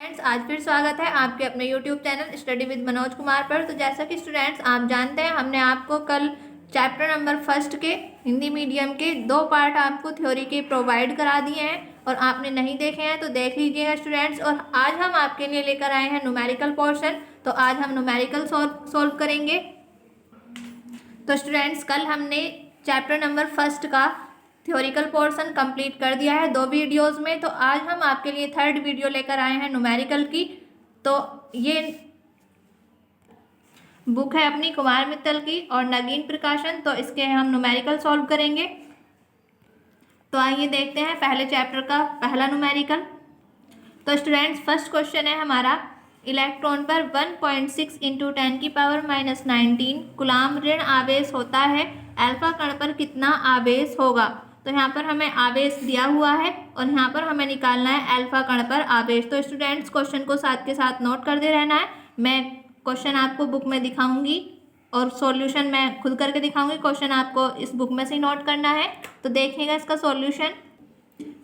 Friends, आज फिर स्वागत है आपके अपने YouTube channel study with Manoj Kumar पर। तो जैसा कि स्टूडेंट्स आप जानते हैं, हमने आपको कल चैप्टर नंबर फर्स्ट के हिंदी मीडियम के 2 पार्ट आपको थ्योरी के प्रोवाइड करा दिए हैं और आपने नहीं देखे हैं तो देख लीजिएगा स्टूडेंट्स। और आज हम आपके लिए लेकर आए हैं न्यूमेरिकल पोर्शन। तो आज हम न्यूमेरिकल सोल्व करेंगे। तो स्टूडेंट्स, कल हमने चैप्टर नंबर फर्स्ट का थ्योरिकल पोर्शन कंप्लीट कर दिया है 2 वीडियोस में। तो आज हम आपके लिए 3rd वीडियो लेकर आए हैं न्यूमेरिकल की। तो ये बुक है अपनी कुमार मित्तल की और नगीन प्रकाशन। तो इसके हम न्यूमेरिकल सॉल्व करेंगे। तो आइए देखते हैं पहले चैप्टर का पहला न्यूमेरिकल। तो स्टूडेंट्स, फर्स्ट क्वेश्चन है हमारा, इलेक्ट्रॉन पर 1.6 इंटू 10⁻⁹ कूलाम ऋण आवेश होता है, अल्फा कण पर कितना आवेश होगा। तो यहाँ पर हमें आवेश दिया हुआ है और यहाँ पर हमें निकालना है अल्फा कण पर आवेश। तो स्टूडेंट्स, क्वेश्चन को साथ के साथ नोट करते रहना है। मैं क्वेश्चन आपको बुक में दिखाऊंगी और सॉल्यूशन मैं खुद करके दिखाऊंगी। क्वेश्चन आपको इस बुक में से ही नोट करना है। तो देखिएगा इसका सॉल्यूशन।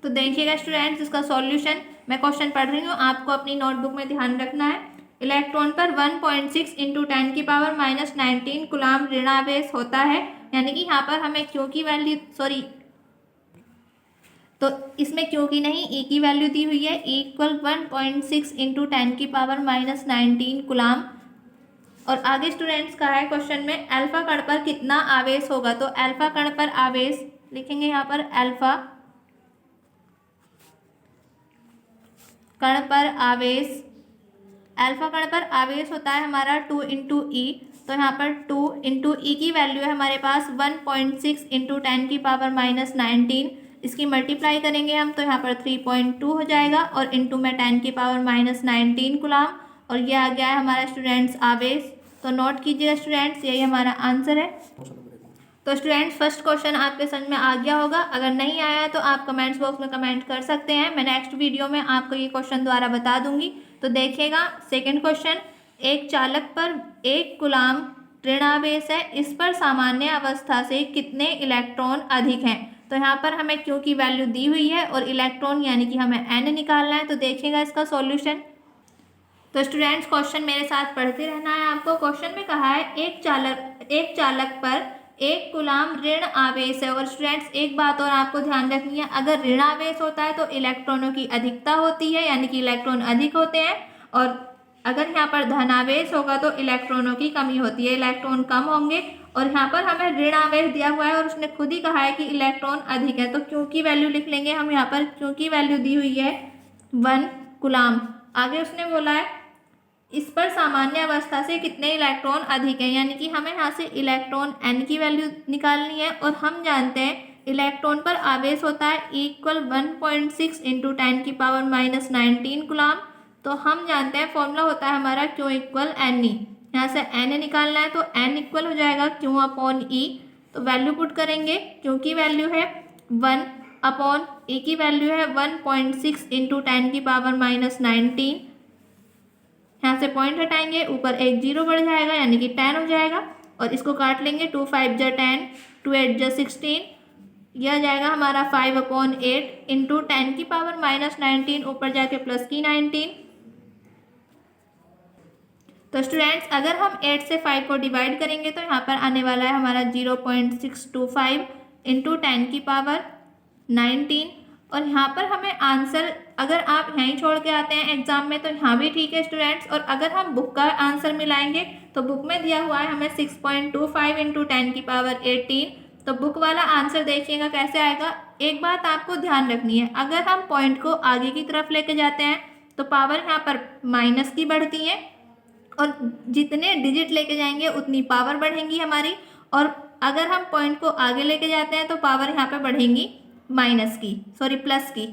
तो देखिएगा स्टूडेंट्स, इसका सॉल्यूशन मैं क्वेश्चन पढ़ रही हूँ, आपको अपनी नोटबुक में ध्यान रखना है। इलेक्ट्रॉन पर 1.6 इंटू 10⁻⁹ कूलाम ऋणावेश होता है, यानी कि यहाँ पर हमें क्यू की वैल्यू तो इसमें क्यू की नहीं ई की वैल्यू दी हुई है, इक्वल 1.6 इंटू 10⁻⁹ कूलाम। और आगे स्टूडेंट्स कहा है क्वेश्चन में अल्फा कण पर कितना आवेश होगा। तो अल्फा कण पर आवेश लिखेंगे यहाँ पर, अल्फा कण पर आवेश, अल्फा कण पर आवेश होता है हमारा 2 इंटू ई। तो यहाँ पर 2 इंटू ई की वैल्यू है हमारे पास 1.6 इंटू 10⁻⁹। इसकी मल्टीप्लाई करेंगे हम तो यहाँ पर 3.2 हो जाएगा और इंटू में 10⁻⁹ कूलाम। और ये आ गया है हमारा स्टूडेंट्स आवेश। तो नोट कीजिएगा स्टूडेंट्स, यही हमारा आंसर है। तो स्टूडेंट्स, फर्स्ट क्वेश्चन आपके समझ में आ गया होगा। अगर नहीं आया है तो आप कमेंट्स बॉक्स में कमेंट कर सकते हैं। मैं नेक्स्ट वीडियो में आपको ये क्वेश्चन द्वारा बता दूंगी। तो देखिएगा सेकंड क्वेश्चन, एक चालक पर 1 कूलाम ऋणावेश है, इस पर सामान्य अवस्था से कितने इलेक्ट्रॉन अधिक हैं। तो यहाँ पर हमें क्यू की वैल्यू दी हुई है और इलेक्ट्रॉन यानी कि हमें एन निकालना है। तो देखिएगा इसका सॉल्यूशन। तो स्टूडेंट्स, क्वेश्चन मेरे साथ पढ़ते रहना है आपको। क्वेश्चन में कहा है एक चालक पर 1 कूलाम ऋण आवेश है। और स्टूडेंट्स, एक बात और आपको ध्यान रखनी है, अगर ऋण आवेश होता है तो इलेक्ट्रॉनों की अधिकता होती है, यानी कि इलेक्ट्रॉन अधिक होते हैं। और अगर यहाँ पर धनावेश होगा तो इलेक्ट्रॉनों की कमी होती है, इलेक्ट्रॉन कम होंगे। और यहाँ पर हमें ऋण आवेश दिया हुआ है और उसने खुद ही कहा है कि इलेक्ट्रॉन अधिक है। तो क्यू की वैल्यू लिख लेंगे हम। यहाँ पर क्यू की वैल्यू दी हुई है 1 कूलाम। आगे उसने बोला है इस पर सामान्य अवस्था से कितने इलेक्ट्रॉन अधिक हैं, यानी कि हमें यहाँ से इलेक्ट्रॉन एन की वैल्यू निकालनी है। और हम जानते हैं इलेक्ट्रॉन पर आवेश होता है इक्वल 1.6 इंटू 10⁻⁹ कूलाम। तो हम जानते हैं फॉर्मूला होता है हमारा क्यू इक्वल एन ई। यहाँ से एन निकालना है तो एन इक्वल हो जाएगा क्यू अपॉन ई। तो वैल्यू पुट करेंगे, क्यू की वैल्यू है 1 अपॉन ई की वैल्यू है 1.6 इंटू 10⁻⁹। यहाँ से पॉइंट हटाएंगे, ऊपर एक 0 बढ़ जाएगा यानी कि 10 हो जाएगा। और इसको काट लेंगे, 2 5 जा 10, 2 8 जा 16। यह जाएगा हमारा 5/8 इंटू 10⁻⁹, ऊपर जाके प्लस की 19। तो स्टूडेंट्स, अगर हम 8 से 5 को डिवाइड करेंगे तो यहाँ पर आने वाला है हमारा 0.625 इंटू 10⁻⁹। और यहाँ पर हमें आंसर, अगर आप यहीं छोड़ के आते हैं एग्जाम में तो यहाँ भी ठीक है स्टूडेंट्स। और अगर हम बुक का आंसर मिलाएंगे तो बुक में दिया हुआ है हमें 6.25 इंटू 10⁻⁸। तो बुक वाला आंसर देखिएगा कैसे आएगा। एक बात आपको ध्यान रखनी है, अगर हम पॉइंट को आगे की तरफ लेके जाते हैं तो पावर यहाँ पर माइनस की बढ़ती है और जितने डिजिट लेके जाएंगे उतनी पावर बढ़ेंगी हमारी। और अगर हम पॉइंट को आगे लेके जाते हैं तो पावर यहाँ पे बढ़ेंगी प्लस की।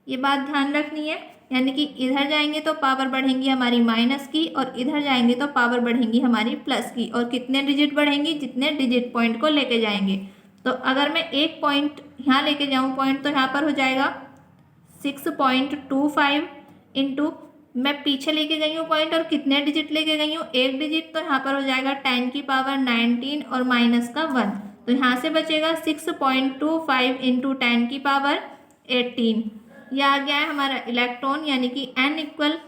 ये बात ध्यान रखनी है, यानी कि इधर जाएंगे तो पावर बढ़ेंगी हमारी माइनस की और इधर जाएंगे तो पावर बढ़ेंगी हमारी प्लस की। और कितने डिजिट बढ़ेंगी, जितने डिजिट पॉइंट को लेके जाएंगे। तो अगर मैं एक पॉइंट यहाँ लेके जाऊँ पॉइंट, तो यहाँ पर हो जाएगा 6.25 इंटू, मैं पीछे लेके गई हूँ पॉइंट और कितने डिजिट लेके गई हूँ, एक डिजिट। तो यहाँ पर हो जाएगा 10⁻⁹ और माइनस का 1। तो यहाँ से बचेगा 6.25 इंटू 10⁻18। यह आ गया है हमारा इलेक्ट्रॉन, यानी कि n इक्वल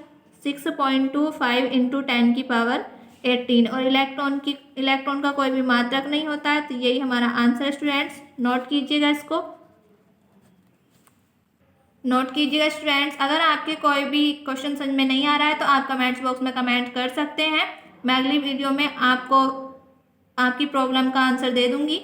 6.25 इंटू 10 की पावर 18। और इलेक्ट्रॉन का कोई भी मात्रक नहीं होता है, तो यही हमारा आंसर है स्टूडेंट्स। नोट कीजिएगा इसको, नोट कीजिएगा स्टूडेंट्स। अगर आपके कोई भी क्वेश्चन समझ में नहीं आ रहा है तो आप कमेंट्स बॉक्स में कमेंट कर सकते हैं। मैं अगली वीडियो में आपको आपकी प्रॉब्लम का आंसर दे दूंगी।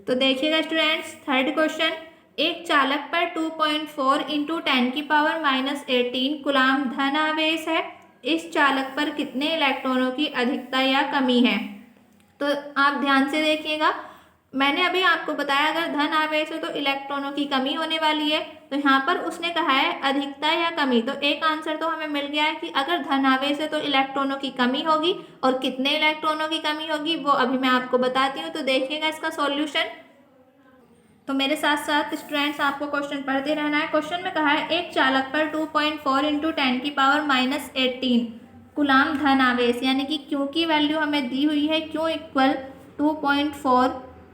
तो देखिएगा स्टूडेंट्स, थर्ड क्वेश्चन, एक चालक पर 2.4 इंटू 10 की पावर -18 कूलाम धन आवेश है। इस चालक पर कितने इलेक्ट्रॉनों की अधिकता या कमी है? तो आप ध्यान से देखिएगा, मैंने अभी आपको बताया अगर धन आवेश हो तो इलेक्ट्रॉनों की कमी होने वाली है। तो यहाँ पर उसने कहा है अधिकता या कमी, तो एक आंसर तो हमें मिल गया है कि अगर धन आवेश है तो इलेक्ट्रॉनों की कमी होगी, और कितने इलेक्ट्रॉनों की कमी होगी वो अभी मैं आपको बताती हूँ। तो देखिएगा इसका सॉल्यूशन। तो मेरे साथ साथ स्टूडेंट्स आपको क्वेश्चन पढ़ते रहना है। क्वेश्चन में कहा है एक चालक पर 2.4 इंटू 10 की पावर -18 कूलाम धन आवेश, यानी कि क्यू की वैल्यू हमें दी हुई है, क्यू इक्वल 2.4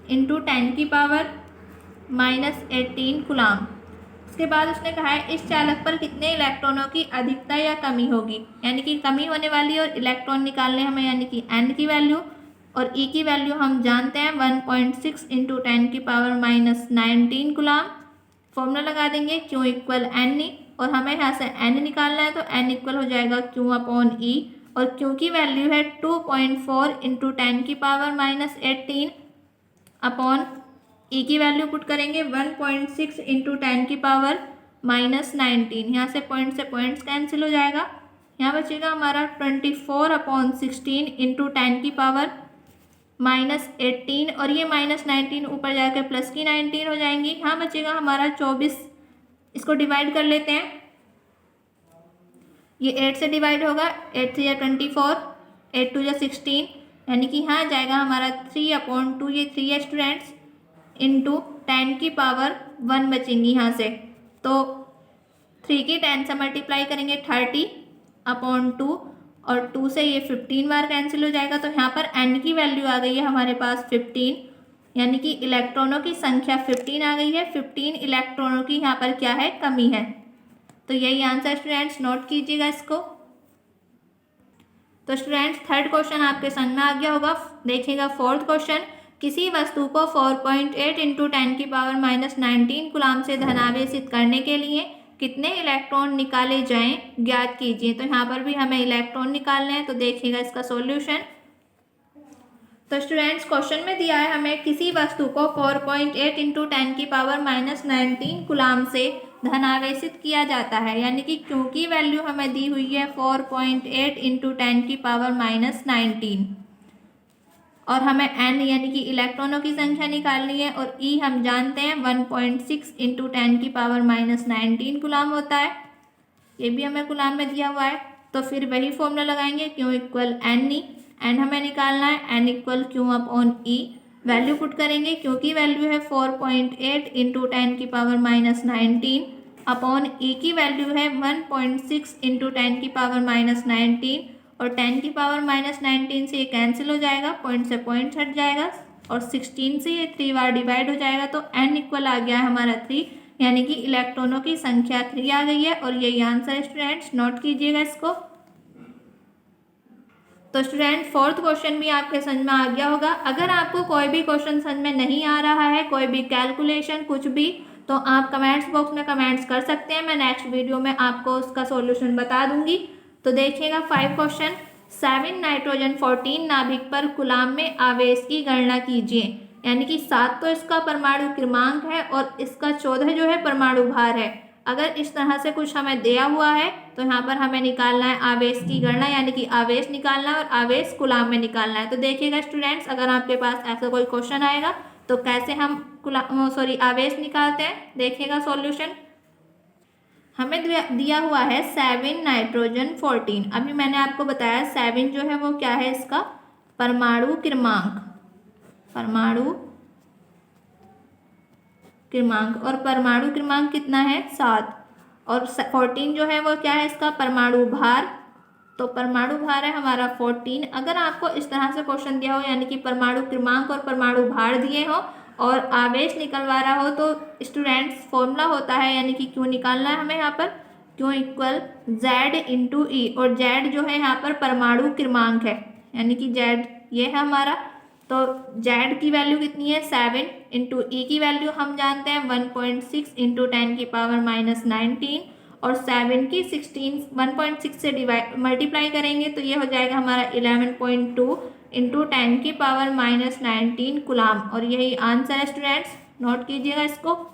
इंटू 10 की पावर -18 कूलाम। उसके बाद उसने कहा है इस चालक पर कितने इलेक्ट्रॉनों की अधिकता या कमी होगी, यानी कि कमी होने वाली और इलेक्ट्रॉन निकालने हमें, यानी कि एन की वैल्यू और ई की वैल्यू हम जानते हैं 1.6 इंटू 10 की पावर -19 कूलाम। फॉर्मूला लगा देंगे क्यू इक्वल एन ई, और हमें यहाँ से एन निकालना है, तो एन इक्वल हो जाएगा क्यू अपॉन ई, और क्यू की वैल्यू है 2.4 इंटू 10 की पावर -18 अपॉन ई की वैल्यू पुट करेंगे 1.6 इंटू 10 की पावर -19। यहाँ से पॉइंट्स कैंसिल हो जाएगा, यहाँ बचेगा हमारा 24/16 इंटू 10 की पावर -18, और ये -19 ऊपर जाकर प्लस की 19 हो जाएंगी। यहाँ बचेगा हमारा 24। इसको डिवाइड कर लेते हैं, ये 8 से डिवाइड होगा, 8 3 या 24, 8 2 या 16, यानी कि यहाँ जाएगा हमारा 3/2, ये 3 है स्टूडेंट्स, इंटू 10 की पावर 1 बचेंगी यहाँ से। तो 3 की 10 से मल्टीप्लाई करेंगे 30/2, और 2 से ये 15 बार कैंसिल हो जाएगा। तो यहाँ पर n की वैल्यू आ गई है हमारे पास 15, यानी कि इलेक्ट्रॉनों की संख्या 15 आ गई है। 15 इलेक्ट्रॉनों की यहाँ पर क्या है, कमी है। तो यही आंसर स्टूडेंट्स, नोट कीजिएगा इसको। तो स्टूडेंट्स थर्ड क्वेश्चन आपके समझ में आ गया होगा। देखिएगा फोर्थ क्वेश्चन, किसी वस्तु को 4.8 इंटू 10 की पावर -19 कूलाम से धनावेशित करने के लिए कितने इलेक्ट्रॉन निकाले जाएं, ज्ञात कीजिए। तो यहाँ पर भी हमें इलेक्ट्रॉन निकालने हैं, तो देखिएगा इसका सॉल्यूशन। तो स्टूडेंट्स क्वेश्चन में दिया है हमें किसी वस्तु को 4.8 इंटू 10 की पावर -19 कूलाम से धनावेशित किया जाता है, यानी कि क्यू की वैल्यू हमें दी हुई है 4.8 इंटू 10 की पावर -19, और हमें n यानी कि इलेक्ट्रॉनों की संख्या निकालनी है, और e हम जानते हैं 1.6 इंटू 10 की पावर -19 कूलाम होता है, ये भी हमें कूलाम में दिया हुआ है। तो फिर वही फॉर्मूला लगाएंगे Q equal N E, N हमें निकालना है, N equal Q upon E, value put करेंगे, क्यू की वैल्यू है 4.8 इंटू 10 की पावर -19 अपॉन ई की वैल्यू है 1.6 इंटू 10 की पावर -19, और 10 की पावर -19 से ये कैंसिल हो जाएगा, पॉइंट से पॉइंट हट जाएगा, और 16 से ये 3 बार डिवाइड हो जाएगा। तो n इक्वल आ गया है हमारा 3, यानी कि इलेक्ट्रॉनों की संख्या 3 आ गई है, और यही आंसर है स्टूडेंट्स, नोट कीजिएगा इसको। तो स्टूडेंट फोर्थ क्वेश्चन भी आपके समझ में आ गया होगा। अगर आपको कोई भी क्वेश्चन समझ में नहीं आ रहा है, कोई भी कैलकुलेशन कुछ भी, तो आप कमेंट्स बॉक्स में कमेंट्स कर सकते हैं, मैं नेक्स्ट वीडियो में आपको उसका सॉल्यूशन बता दूंगी। तो देखिएगा 5 क्वेश्चन, 7 नाइट्रोजन 14 नाभिक पर कूलाम में आवेश की गणना कीजिए, यानी कि 7 तो इसका परमाणु क्रमांक है और इसका 14 जो है परमाणु भार है। अगर इस तरह से कुछ हमें दिया हुआ है तो यहाँ पर हमें निकालना है आवेश की गणना, यानी कि आवेश निकालना है और आवेश कूलाम में निकालना है। तो देखिएगा स्टूडेंट्स, अगर आपके पास ऐसा कोई क्वेश्चन आएगा तो कैसे हम आवेश निकालते हैं, देखिएगा सॉल्यूशन। हमें दिया हुआ है 7 नाइट्रोजन 14। अभी मैंने आपको बताया 7 जो है वो क्या है, इसका परमाणु क्रमांक, और परमाणु क्रमांक कितना है 7, और 14 जो है वो क्या है, इसका परमाणु भार। तो परमाणु भार है हमारा 14। अगर आपको इस तरह से क्वेश्चन दिया हो, यानी कि परमाणु क्रमांक और परमाणु भार दिए हो और आवेश निकलवा रहा हो तो स्टूडेंट्स फॉर्मूला होता है, यानी कि क्यू निकालना है हमें यहाँ पर, क्यू इक्वल जेड इंटू ई, और जेड जो है यहाँ पर परमाणु क्रमांक है, यानी कि जेड ये है हमारा। तो जेड की वैल्यू कितनी है 7 इंटू ई की वैल्यू हम जानते हैं 1.6 इंटू 10⁻⁻19, और 7 की 1.6 से मल्टीप्लाई करेंगे तो ये हो जाएगा हमारा 11.2 इंटू 10⁻⁻19 कुलाम, और यही आंसर है स्टूडेंट्स, नोट कीजिएगा इसको।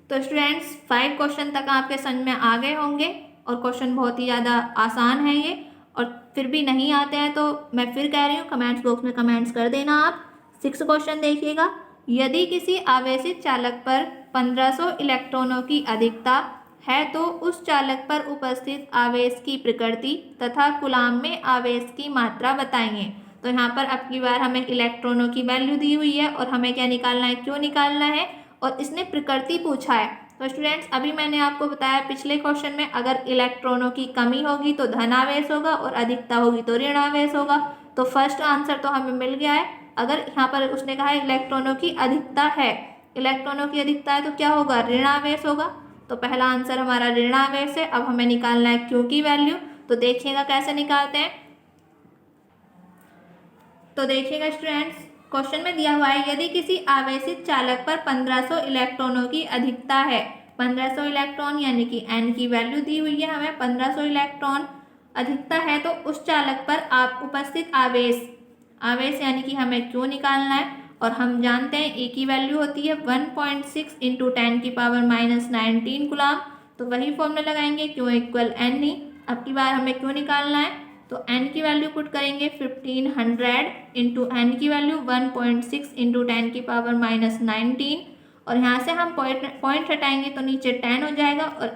तो स्टूडेंट्स 5 क्वेश्चन तक आपके समझ में आ गए होंगे, और क्वेश्चन बहुत ही ज़्यादा आसान है ये, और फिर भी नहीं आते हैं तो मैं फिर कह रही हूँ कमेंट्स बॉक्स में कमेंट्स कर देना आप। 6 क्वेश्चन देखिएगा। यदि किसी आवेशित चालक पर 1500 इलेक्ट्रॉनों की अधिकता है तो उस चालक पर उपस्थित आवेश की प्रकृति तथा कूलाम में आवेश की मात्रा बताइए। तो यहाँ पर अब की बार हमें इलेक्ट्रॉनों की वैल्यू दी हुई है और हमें क्या निकालना है, क्यों निकालना है, और इसने प्रकृति पूछा है। तो स्टूडेंट्स अभी मैंने आपको बताया पिछले क्वेश्चन में अगर इलेक्ट्रॉनों की कमी होगी तो धन आवेश होगा और अधिकता होगी तो ऋण आवेश होगा। तो फर्स्ट आंसर तो हमें मिल गया है। अगर यहाँ पर उसने कहा है इलेक्ट्रॉनों की अधिकता है, इलेक्ट्रॉनों की अधिकता है तो क्या होगा, ऋण आवेश होगा। तो पहला आंसर हमारा ऋण आवेश है। अब हमें निकालना है क्यू की वैल्यू। तो देखिएगा कैसे निकालते हैं। तो देखिएगा स्टूडेंट्स, क्वेश्चन में दिया हुआ है यदि किसी आवेशित चालक पर 1500 इलेक्ट्रॉनों की अधिकता है, 1500 इलेक्ट्रॉन यानी कि n की वैल्यू दी हुई है हमें, 1500 इलेक्ट्रॉन अधिकता है तो उस चालक पर आप उपस्थित आवेश यानी कि हमें क्यों निकालना है, और हम जानते हैं ए की वैल्यू होती है 1.6 इंटू 10⁻⁻19 कुलाम। तो वही फॉर्मूला लगाएंगे, क्यू इक्वल एन ई। अब की बार हमें क्यों निकालना है, तो n की वैल्यू पुट करेंगे 1500 इंटू एन की वैल्यू 1.6 इंटू 10⁻⁻19, और यहाँ से हम पॉइंट हटाएंगे तो नीचे 10 हो जाएगा, और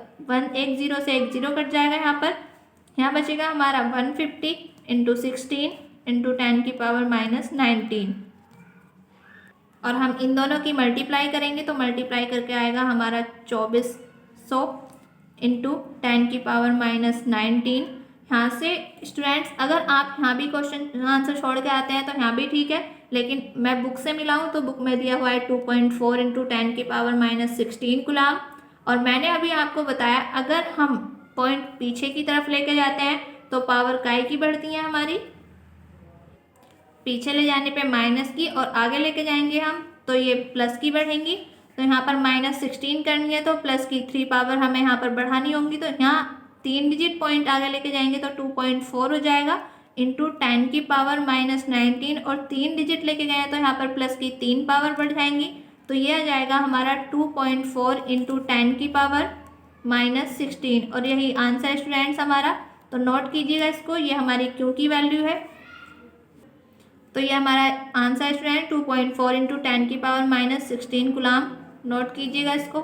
1 0 से 1 0 कट जाएगा यहाँ पर। यहाँ बचेगा हमारा 150 इंटू 16 इंटू 10⁻⁻19, और हम इन दोनों की मल्टीप्लाई करेंगे तो मल्टीप्लाई करके आएगा हमारा 2400 इंटू 10⁻⁻19। यहाँ से स्टूडेंट्स अगर आप यहाँ भी क्वेश्चन आंसर छोड़ के आते हैं तो यहाँ भी ठीक है, लेकिन मैं बुक से मिलाऊँ तो बुक में दिया हुआ है 2.4 इंटू 10⁻⁻16 कुलाम। और मैंने अभी आपको बताया अगर हम पॉइंट पीछे की तरफ लेके जाते हैं तो पावर काय की बढ़ती है हमारी, पीछे ले जाने पे माइनस की, और आगे लेके जाएंगे हम तो ये प्लस की बढ़ेंगी। तो यहाँ पर -16 करनी है तो प्लस की 3 पावर हमें यहाँ पर बढ़ानी होंगी, तो यहाँ 3 डिजिट पॉइंट आगे लेके जाएंगे तो 2.4 हो जाएगा इंटू 10⁻⁻19, और 3 डिजिट लेके गए तो यहाँ पर प्लस की 3 पावर बढ़ जाएंगी, तो ये आ जाएगा हमारा 2.4 इंटू 10⁻⁻16, और यही आंसर है स्टूडेंट्स हमारा। तो नोट कीजिएगा इसको, ये हमारी क्यू की वैल्यू है। तो ये हमारा आंसर है स्टूडेंट 2.4 इंटू 10⁻⁻16 कुलाम। नोट कीजिएगा इसको।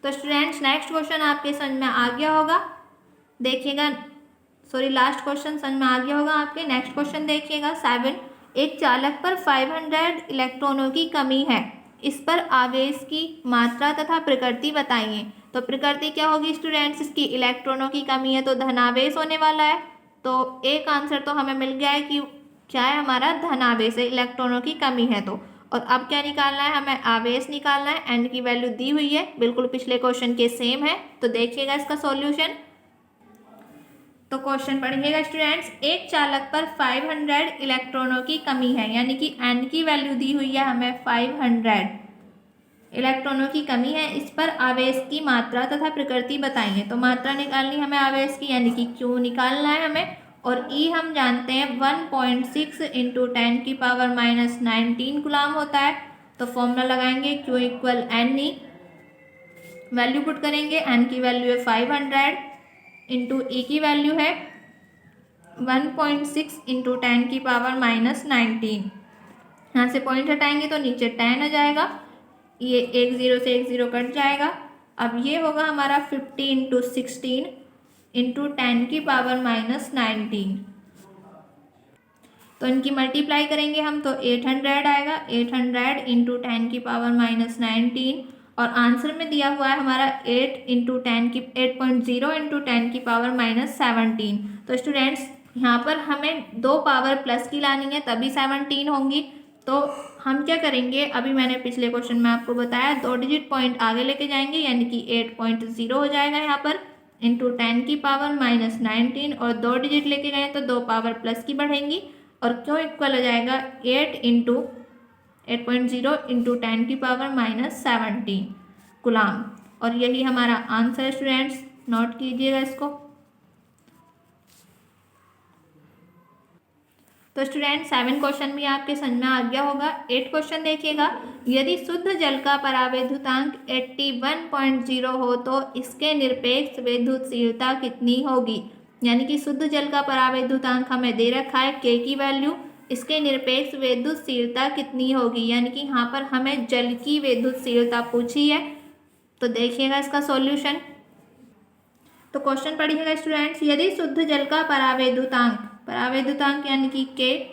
तो स्टूडेंट्स नेक्स्ट क्वेश्चन आपके समझ में आ गया होगा, देखिएगा, सॉरी लास्ट क्वेश्चन समझ में आ गया होगा आपके। नेक्स्ट क्वेश्चन देखिएगा 7, एक चालक पर 500 इलेक्ट्रॉनों की कमी है, इस पर आवेश की मात्रा तथा प्रकृति बताइए। तो प्रकृति क्या होगी स्टूडेंट्स, इसकी इलेक्ट्रॉनों की कमी है तो धनावेश होने वाला है। तो एक आंसर तो हमें मिल गया है कि क्या है हमारा, धनावेश है, इलेक्ट्रॉनों की कमी है तो। और अब क्या निकालना है, हमें आवेश निकालना है। एन की वैल्यू दी हुई है, बिल्कुल पिछले क्वेश्चन के सेम है। तो देखिएगा इसका सॉल्यूशन। तो क्वेश्चन पढ़िएगा स्टूडेंट्स, एक चालक पर 500 इलेक्ट्रॉनों की कमी है, यानी कि एन की वैल्यू दी हुई है हमें 500 इलेक्ट्रॉनों की कमी है, इस पर आवेश की मात्रा तथा प्रकृति बताइए। तो मात्रा निकालनी हमें आवेश की, यानी कि क्यू निकालना है हमें, और ई हम जानते हैं 1.6 इंटू 10⁻⁻19 गुलाम होता है। तो फॉर्मूला लगाएंगे Q equal N E, value put करेंगे, एन की वैल्यू है 500 इंटू ई की वैल्यू है 1.6 इंटू 10⁻⁻19। यहाँ से पॉइंट हटाएंगे तो नीचे 10 आ जाएगा, ये 1 0 से 1 0 कट जाएगा। अब ये होगा हमारा 50 इंटू 16 इंटू 10⁻⁻19। तो इनकी मल्टीप्लाई करेंगे हम तो 800 आएगा, 800 इंटू 10⁻⁻19, और आंसर में दिया हुआ है हमारा 8 इंटू 10 की 8.0 इंटू 10 की पावर -17। तो स्टूडेंट्स यहाँ पर हमें दो पावर प्लस की लानी है तभी 17 होंगी। तो हम क्या करेंगे, अभी मैंने पिछले क्वेश्चन में आपको बताया 2 डिजिट पॉइंट आगे लेके जाएंगे, यानी कि 8.0 हो जाएगा यहाँ पर इंटू 10 की पावर -19, और 2 डिजिट लेके गए तो 2 पावर प्लस की बढ़ेंगी, और क्यों इक्वल हो जाएगा 8.0 इंटू 10 की पावर -17 कूलाम। और यही हमारा आंसर है स्टूडेंट्स, नोट कीजिएगा इसको। तो स्टूडेंट 7 क्वेश्चन भी आपके समझ में आ गया होगा। 8 क्वेश्चन देखिएगा, यदि शुद्ध जल का परावैद्युतांक 81.0 हो तो इसके निरपेक्ष वैद्युतशीलता कितनी होगी। यानी कि शुद्ध जल का परावैद्युतांक हमें दे रखा है के की वैल्यू, इसके निरपेक्ष वैद्युतशीलता कितनी होगी, यानी कि यहाँ पर हमें जल की वैद्युतशीलता पूछी है। तो देखिएगा इसका सॉल्यूशन। तो क्वेश्चन पढ़िएगा स्टूडेंट्स, यदि शुद्ध जल का परावैद्युतांक यानी कि के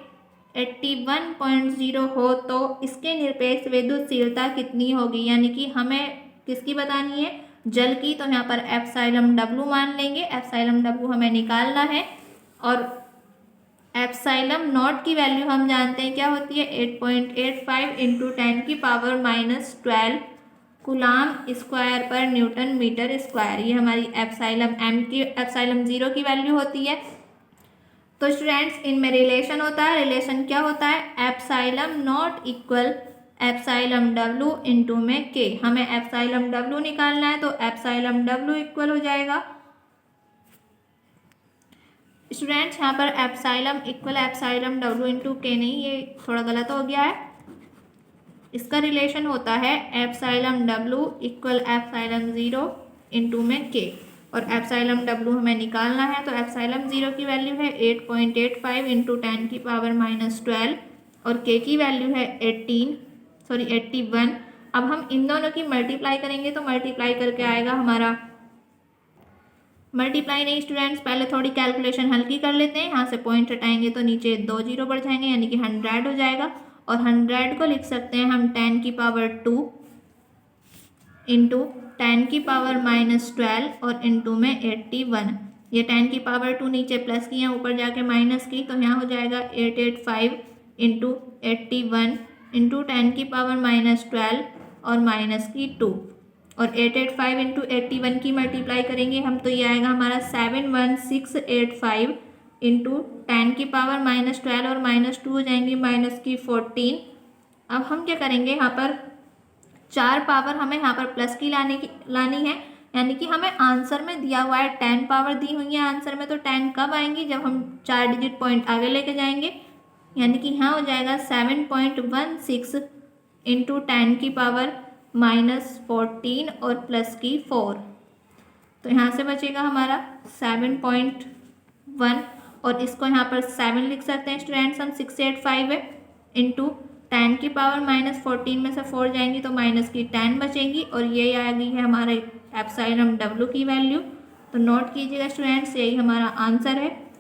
81.0 हो तो इसके निरपेक्ष वैद्युतशीलता कितनी होगी। यानी कि हमें किसकी बतानी है, जल की। तो यहाँ पर एप्सिलॉन डब्लू मान लेंगे, एप्सिलॉन डब्लू हमें निकालना है। और एप्सिलॉन नॉट की वैल्यू हम जानते हैं क्या होती है, 8.85 इंटू 10 की पावर -12 कूलाम स्क्वायर पर न्यूटन मीटर स्क्वायर। ये हमारी एप्सिलॉन एम की एप्सिलॉन 0 की वैल्यू होती है। तो स्टूडेंट्स इनमें रिलेशन होता है, रिलेशन क्या होता है, epsilon not equal epsilon W into में के। हमें एप्सिलॉन डब्लू निकालना है, तो एप्सिलॉन डब्लू इक्वल हो जाएगा स्टूडेंट्स यहाँ पर epsilon equal epsilon W into के नहीं, ये थोड़ा गलत हो गया है। इसका रिलेशन होता है epsilon W equal epsilon 0 into में के, और एप्सिलॉन डब्लू हमें निकालना है। तो एप्सिलॉन 0 की वैल्यू है 8.85 इंटू 10 की पावर -12, और के की वैल्यू है 81। अब हम इन दोनों की मल्टीप्लाई करेंगे, तो मल्टीप्लाई करके आएगा हमारा, मल्टीप्लाई नहीं स्टूडेंट्स, पहले थोड़ी कैलकुलेशन हल्की कर लेते हैं। यहाँ से पॉइंट हटाएंगे तो नीचे 2 0 बढ़ जाएंगे, यानी कि 100 हो जाएगा। और 100 को लिख सकते हैं हम 10 की पावर 2 इंटू 10 की पावर -12 और इंटू में 81। ये 10 की पावर 2 नीचे प्लस की है, ऊपर जाके माइनस की, तो यहाँ हो जाएगा 885 इंटू 81 इंटू 10 की पावर -12 और माइनस की 2, और 885 इंटू 81 की मल्टीप्लाई करेंगे हम, तो ये आएगा हमारा 71685 इंटू 10 की पावर -12 और -2 हो जाएंगी माइनस की 14। अब हम क्या करेंगे, यहाँ पर 4 पावर हमें यहाँ पर प्लस की लानी है, यानी कि हमें आंसर में दिया हुआ है 10 पावर दी हुई है आंसर में। तो 10 कब आएंगी, जब हम 4 डिजिट पॉइंट आगे लेके जाएंगे, यानी कि यहाँ हो जाएगा 7.16 इंटू 10 की पावर -14 और प्लस की 4। तो यहाँ से बचेगा हमारा 7.1, और इसको यहाँ पर 7 लिख सकते हैं स्टूडेंट्स हम, 685 है इंटू 10 की पावर -14 में से 4 जाएंगी तो माइनस की 10 बचेंगी, और ये आ गई है हमारे एप्सिलॉन डब्लू की वैल्यू। तो नोट कीजिएगा स्टूडेंट्स, यही हमारा आंसर है,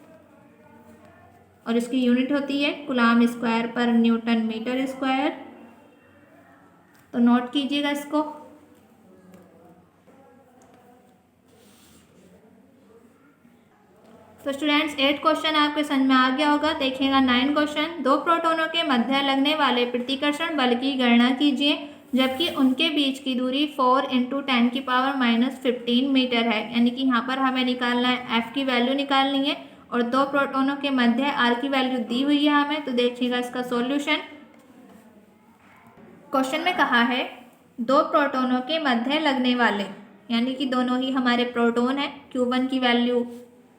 और इसकी यूनिट होती है कूलाम स्क्वायर पर न्यूटन मीटर स्क्वायर। तो नोट कीजिएगा इसको। तो स्टूडेंट्स 8 क्वेश्चन आपके समझ में आ गया होगा। देखिएगा 9 क्वेश्चन, दो प्रोटॉनों के मध्य लगने वाले प्रतिकर्षण बल की गणना कीजिए जबकि उनके बीच की दूरी 4 इंटू 10 की पावर -15 मीटर है। यानी कि यहाँ पर हमें निकालना है एफ की वैल्यू निकालनी है, और दो प्रोटॉनों के मध्य आर की वैल्यू दी हुई है हमें। तो देखिएगा इसका सॉल्यूशन। क्वेश्चन में कहा है दो प्रोटॉनों के मध्य लगने वाले, यानी कि दोनों ही हमारे प्रोटॉन है। Q1 की वैल्यू,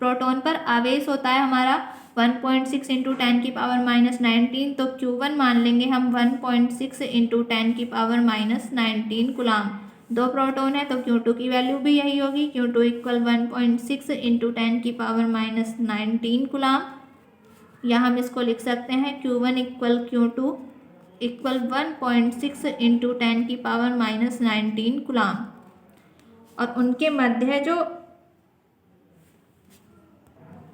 प्रोटॉन पर आवेश होता है हमारा 1.6 इंटू 10 की पावर -19, तो Q1 मान लेंगे हम 1.6 इंटू 10 की पावर -19 कूलाम। दो प्रोटॉन है तो Q2 की वैल्यू भी यही होगी, Q2 इक्वल 1.6 इंटू 10 की पावर -19 कूलाम। या हम इसको लिख सकते हैं Q1 equal Q2 equal 1.6 into 10 की पावर -19 कूलाम। और उनके मध्य जो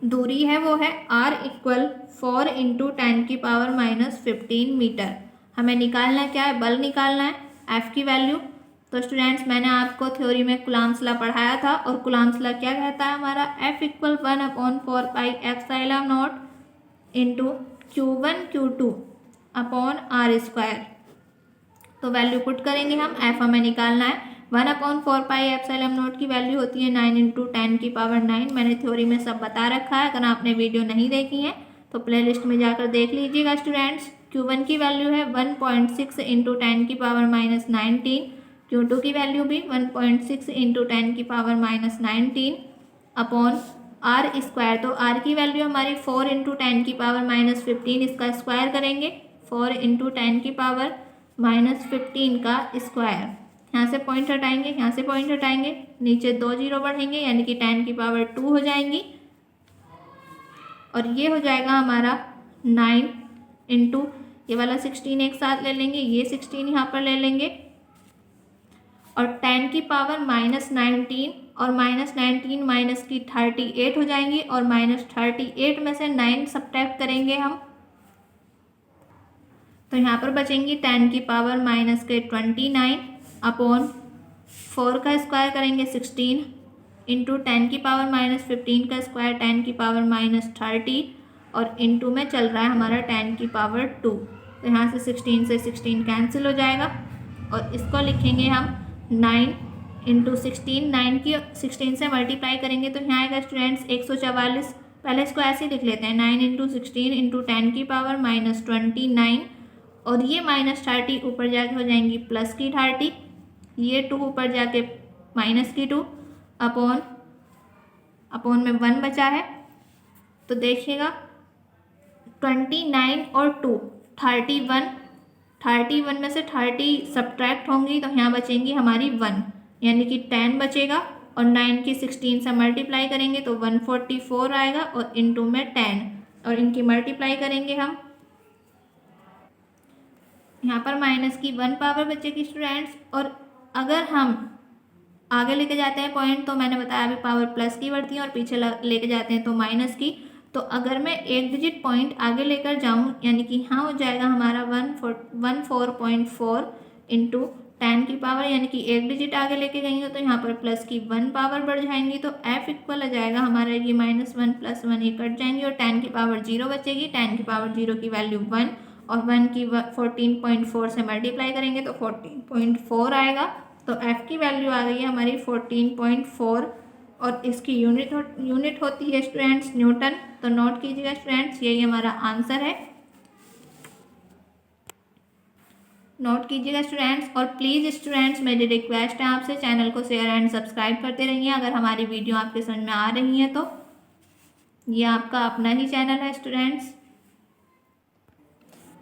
दूरी है वो है r इक्वल 4 इंटू 10 की पावर -15 मीटर। हमें निकालना क्या है, बल निकालना है, F की वैल्यू। तो स्टूडेंट्स मैंने आपको थ्योरी में कूलम्ब्स लॉ पढ़ाया था और कूलम्ब्स लॉ क्या कहता है हमारा F equal 1/4 pi epsilon not into Q1 Q2 upon R square. तो वैल्यू पुट करेंगे हम, F हमें निकालना है। 1/4 पाई एप्सिलॉन नॉट की वैल्यू होती है 9 इंटू 10⁹। मैंने थ्योरी में सब बता रखा है, अगर आपने वीडियो नहीं देखी है तो प्लेलिस्ट में जाकर देख लीजिएगा स्टूडेंट्स। Q1 की वैल्यू है 1.6 इंटू 10⁻19। Q2 की वैल्यू भी 1.6 इंटू 10⁻19 अपॉन R स्क्वायर। तो R की वैल्यू हमारी 4 इंटू 10⁻15, इसका स्क्वायर करेंगे 4 इंटू 10⁻15 का स्क्वायर। यहाँ से पॉइंट हटाएंगे, यहाँ से पॉइंट हटाएंगे, नीचे 2 जीरो बढ़ेंगे यानी कि 10⁻2 हो जाएंगी और ये हो जाएगा हमारा 9 इंटू ये वाला 16 एक साथ ले लेंगे, ये 16 यहाँ पर ले लेंगे और 10⁻19 और -19 माइनस की 38 हो जाएंगी और -38 में से 9 सब्ट्रैक्ट करेंगे हम, तो यहाँ पर बचेंगी 10⁻⁻29 अपॉन 4 का स्क्वायर करेंगे 16 इंटू 10⁻15 का स्क्वायर 10⁻30 और इंटू में चल रहा है हमारा 10⁻2। तो यहाँ से 16 से 16 कैंसिल हो जाएगा और इसको लिखेंगे हम 9 इंटू 16। 9 की 16 से मल्टीप्लाई करेंगे तो यहाँ आएगा स्टूडेंट्स 144। पहले इसको ऐसे ही लिख लेते हैं 9 इंटू 16 इंटू 10⁻29 और ये -30 ऊपर जाके हो जाएंगी प्लस की 30, ये 2 ऊपर जाके माइनस की 2 अपॉन में 1 बचा है। तो देखिएगा 29 और 2 31 में से 30 सब्ट्रैक्ट होंगी तो यहाँ बचेंगी हमारी 1 यानी कि 10 बचेगा और 9 की 16 से मल्टीप्लाई करेंगे तो 144 आएगा और इंटू में 10 और इनकी मल्टीप्लाई करेंगे हम, यहाँ पर माइनस की 1 पावर बचेगी स्टूडेंट्स। और अगर हम आगे लेके जाते हैं पॉइंट तो मैंने बताया अभी पावर प्लस की बढ़ती है और पीछे लेके जाते हैं तो माइनस की। तो अगर मैं एक डिजिट पॉइंट आगे लेकर जाऊं यानी कि यहाँ हो जाएगा हमारा 14.4 इंटू 10 की पावर यानी कि एक डिजिट आगे लेके गई हो तो यहाँ पर प्लस की 1 पावर बढ़ जाएंगी तो F इक्वल आ जाएगा हमारा ये -1 + 1 ये कट जाएंगी और 10 की पावर 0 बचेगी। 10 की पावर 0 की वैल्यू 1 और 1 की 14.4 से मल्टीप्लाई करेंगे तो 14.4 आएगा। तो F की वैल्यू आ गई है हमारी 14.4 और इसकी यूनिट होती है स्टूडेंट्स न्यूटन। तो नोट कीजिएगा स्टूडेंट्स, यही हमारा आंसर है, नोट कीजिएगा स्टूडेंट्स। और प्लीज़ स्टूडेंट्स मेरी रिक्वेस्ट है आपसे चैनल को शेयर एंड सब्सक्राइब करते रहिए अगर हमारी वीडियो आपके समझ में आ रही है तो। ये आपका अपना ही चैनल है स्टूडेंट्स।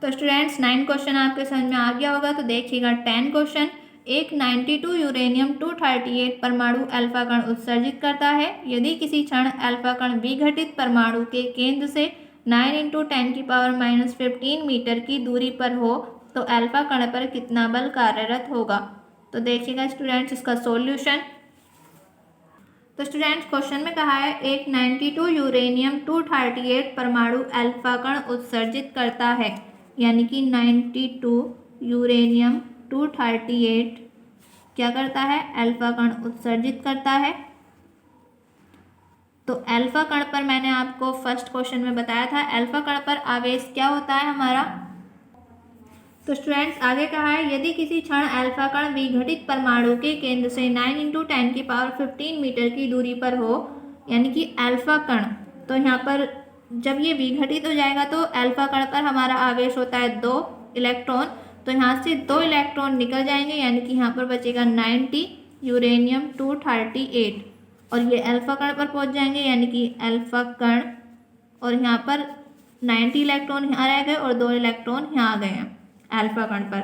तो स्टूडेंट्स 9 क्वेश्चन आपके समझ में आ गया होगा। तो देखिएगा 10 क्वेश्चन, एक 92 यूरेनियम 238 परमाणु अल्फा कण उत्सर्जित करता है। यदि किसी क्षण अल्फा कण विघटित परमाणु के केंद्र से 9 इंटू 10⁻15 मीटर की दूरी पर हो तो अल्फा कण पर कितना बल कार्यरत होगा। तो देखिएगा स्टूडेंट्स इसका सॉल्यूशन। तो स्टूडेंट्स क्वेश्चन में कहा है एक 92 यूरेनियम 238 परमाणु अल्फा कण उत्सर्जित करता है यानी कि 92 यूरेनियम 238 क्या करता है, अल्फा कण उत्सर्जित करता है। तो अल्फा कण पर मैंने आपको फर्स्ट क्वेश्चन में बताया था अल्फा कण पर आवेश क्या होता है हमारा। तो स्टूडेंट्स आगे कहा है यदि किसी क्षण अल्फा कण विघटित परमाणु के केंद्र से 9 इंटू 10⁻15 मीटर की दूरी पर हो यानी कि अल्फा कण, तो यहाँ पर जब ये विघटित हो जाएगा तो अल्फा कण पर हमारा आवेश होता है 2 इलेक्ट्रॉन। तो यहाँ से 2 इलेक्ट्रॉन निकल जाएंगे यानी कि यहाँ पर बचेगा 90 यूरेनियम 238 और ये अल्फा कण पर पहुँच जाएंगे यानी कि अल्फा कण और यहाँ पर 90 इलेक्ट्रॉन यहाँ रह गए और 2 इलेक्ट्रॉन यहाँ आ गए हैं अल्फा कण पर।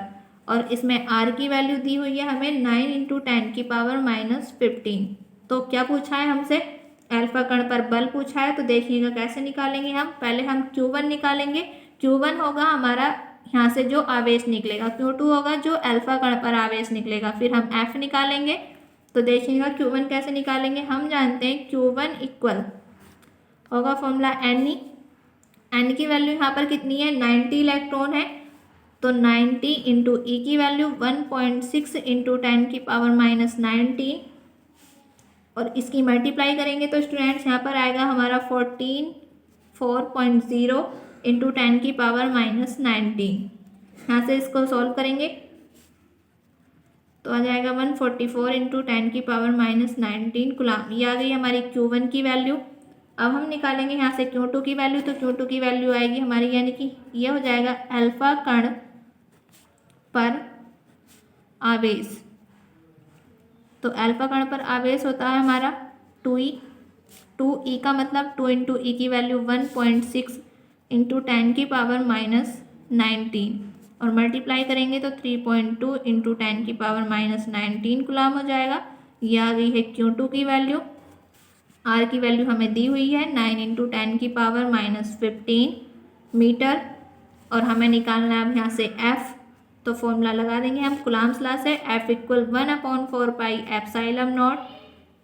और इसमें आर की वैल्यू दी हुई है हमें 9 इंटू 10⁻15। तो क्या पूछा है हमसे, अल्फा कण पर बल पूछा है। तो देखिएगा कैसे निकालेंगे हम, पहले हम Q1 निकालेंगे। Q1 होगा हमारा यहाँ से जो आवेश निकलेगा, Q2 होगा जो अल्फा कण पर आवेश निकलेगा, फिर हम F निकालेंगे। तो देखिएगा Q1 कैसे निकालेंगे, हम जानते हैं Q1 इक्वल होगा फॉर्मूला N की वैल्यू यहाँ पर कितनी है 90 इलेक्ट्रॉन है तो 90 इंटू ई की वैल्यू 1.6 इंटू 10 की पावर माइनस 19 और इसकी मल्टीप्लाई करेंगे तो स्टूडेंट्स यहाँ पर आएगा हमारा 4.0 इंटू 10 की पावर माइनस 19। यहाँ से इसको सॉल्व करेंगे तो आ जाएगा 144 इंटू 10 की पावर माइनस 19 कूलम। ये आ गई हमारी Q1 की वैल्यू। अब हम निकालेंगे यहाँ से Q2 की वैल्यू, तो Q2 की वैल्यू आएगी हमारी, यानी कि ये हो जाएगा अल्फा कण पर आवेश। तो अल्फा कण पर आवेश होता है हमारा 2e। 2e का मतलब 2 इंटू ई की वैल्यू 1.6 इंटू 10 की पावर माइनस 19 और मल्टीप्लाई करेंगे तो 3.2 इंटू 10 की पावर माइनस 19 कूलम हो जाएगा। ये आ गई है Q2 की वैल्यू। R की वैल्यू हमें दी हुई है 9 इंटू 10 की पावर माइनस 15 मीटर और हमें निकालना है अब यहाँ से F। तो फॉर्मूला लगा देंगे हम कूलम्स लॉ से, F equal 1/4 pi epsilon not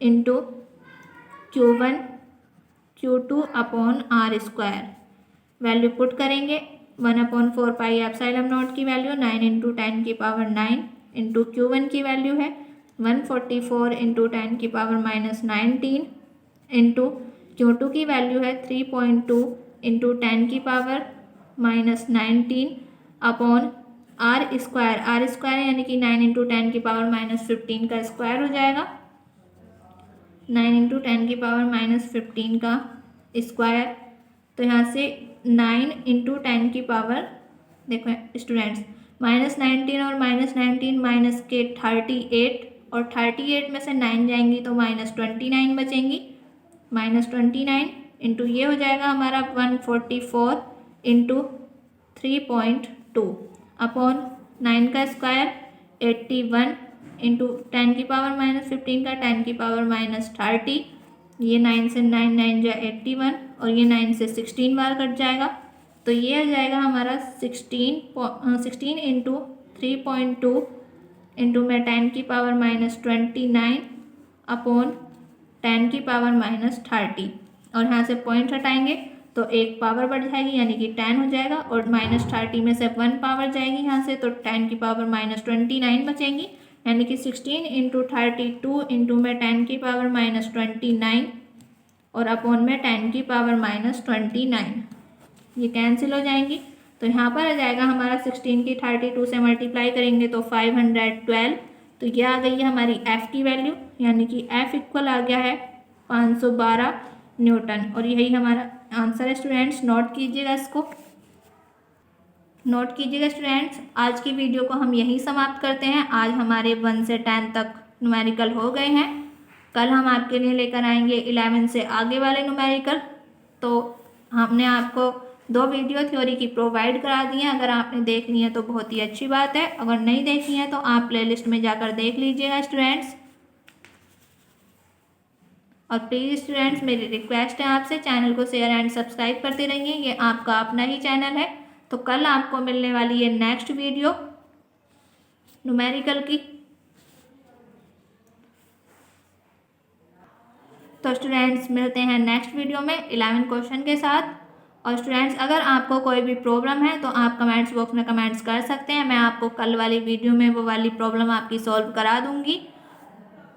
into Q1 Q2 upon R square. Value put करेंगे 1/4 पाई एप्सिलॉन नॉट की वैल्यू 9 इंटू 10 की पावर 9 इंटू Q1 की वैल्यू है 144 इंटू 10 की पावर माइनस 19 इंटू Q2 की वैल्यू है 3.2 इंटू 10 की power minus 19 upon R square यानी कि 9 इंटू 10 की पावर माइनस 15 का स्क्वायर हो जाएगा। 9 इंटू 10 की पावर माइनस 15 का स्क्वायर, तो यहाँ से 9 इंटू 10 की पावर, देखो स्टूडेंट्स माइनस 19 और माइनस 19 माइनस के 38 और 38 में से 9 जाएंगी तो माइनस 29 बचेंगी। माइनस 29 इंटू ये हो जाएगा हमारा 144 इंटू 3.2 अपॉन 9 का स्क्वायर 81 इंटू 10 की पावर माइनस 15 का 10 की पावर माइनस 30। ये 9 से 9 जा 81 और ये 9 से 16 बार कट जाएगा, तो ये आ जाएगा हमारा 16 इंटू 3.2 इंटू में 10 की पावर माइनस 29 अपॉन 10 की पावर माइनस 30 और यहाँ से पॉइंट हटाएंगे तो एक पावर बढ़ जाएगी यानी कि 10 हो जाएगा और माइनस 30 में से 1 पावर जाएगी यहाँ से, तो 10 की पावर माइनस 29 बचेंगी यानी कि 16 इंटू 32 इंटू में 10 की पावर माइनस 29 और अपॉन में 10 की पावर माइनस 29, ये कैंसिल हो जाएंगी। तो यहाँ पर आ जाएगा हमारा 16 की 32 से मल्टीप्लाई करेंगे तो 512। तो ये आ गई है हमारी F की वैल्यू, यानी कि F इक्वल आ गया है 512 न्यूटन और यही हमारा आंसर है स्टूडेंट्स। नोट कीजिएगा, इसको नोट कीजिएगा स्टूडेंट्स। आज की वीडियो को हम यहीं समाप्त करते हैं। आज हमारे 1 से 10 तक न्यूमेरिकल हो गए हैं। कल हम आपके लिए लेकर आएंगे 11 से आगे वाले न्यूमेरिकल। तो हमने आपको 2 वीडियो थ्योरी की प्रोवाइड करा दी हैं। अगर आपने देख ली है तो बहुत ही अच्छी बात है, अगर नहीं देखी है तो आप प्लेलिस्ट में जाकर देख लीजिएगा स्टूडेंट्स। और प्लीज़ स्टूडेंट्स मेरी रिक्वेस्ट है आपसे, चैनल को शेयर एंड सब्सक्राइब करते रहिए, ये आपका अपना ही चैनल है। तो कल आपको मिलने वाली है नेक्स्ट वीडियो न्यूमेरिकल की। तो स्टूडेंट्स मिलते हैं नेक्स्ट वीडियो में 11 क्वेश्चन के साथ। और स्टूडेंट्स अगर आपको कोई भी प्रॉब्लम है तो आप कमेंट्स बॉक्स में कमेंट्स कर सकते हैं, मैं आपको कल वाली वीडियो में वो वाली प्रॉब्लम आपकी सॉल्व करा दूंगी।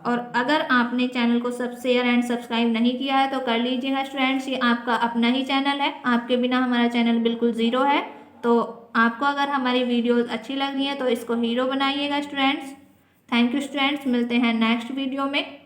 और अगर आपने चैनल को शेयर एंड सब्सक्राइब नहीं किया है तो कर लीजिएगा स्टूडेंट्स, ये आपका अपना ही चैनल है, आपके बिना हमारा चैनल बिल्कुल ज़ीरो है। तो आपको अगर हमारी वीडियोस अच्छी लग रही है तो इसको हीरो बनाइएगा स्टूडेंट्स। थैंक यू स्टूडेंट्स, मिलते हैं नेक्स्ट वीडियो में।